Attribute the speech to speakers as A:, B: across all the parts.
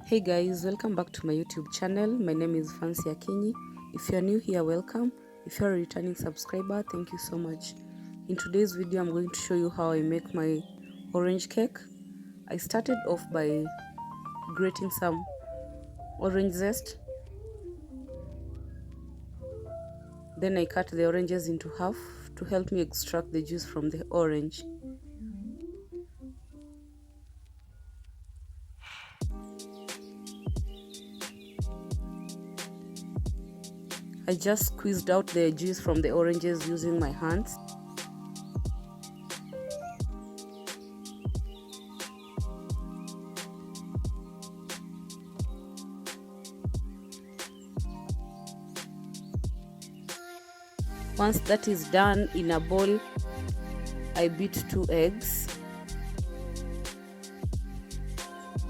A: Hey guys, welcome back to my YouTube channel. My name is Fancy Akinyi. If you're new here, welcome. If you're a returning subscriber, thank you so much. In today's video, I'm going to show you how I make my orange cake. I started off by grating some orange zest. Then I cut the oranges into half to help me extract the juice from the orange. I just squeezed out the juice from the oranges using my hands. Once that is done, in a bowl, I beat 2 eggs.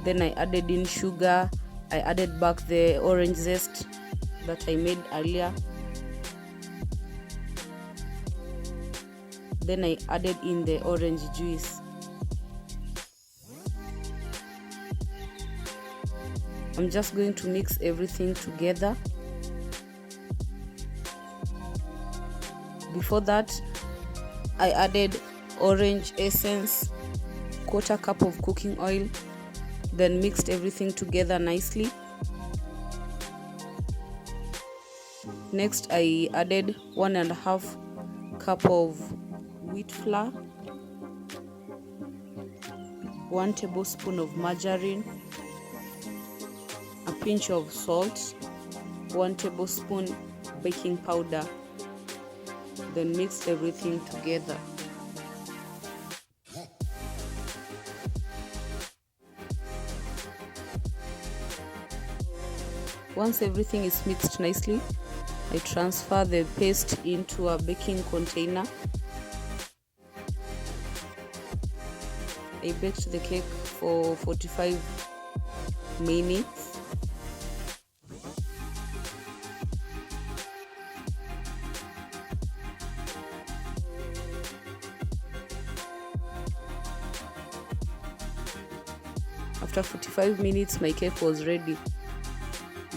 A: Then I added in sugar. I added back the orange zest that I made earlier. Then I added in the orange juice. I'm just going to mix everything together. Before that, I added orange essence, 1/4 cup of cooking oil, then mixed everything together nicely. Next, I added 1.5 cup of wheat flour, 1 tablespoon of margarine, a pinch of salt, 1 tablespoon baking powder. Then mixed everything together. Once everything is mixed nicely, I transfer the paste into a baking container. I baked the cake for 45 minutes. After 45 minutes, my cake was ready.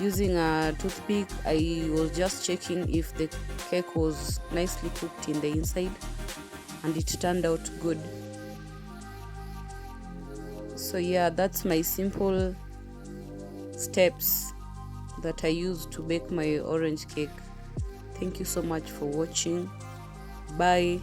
A: Using a toothpick, I was just checking if the cake was nicely cooked in the inside, and it turned out good. So yeah, that's my simple steps that I use to bake my orange cake. Thank you so much for watching. Bye.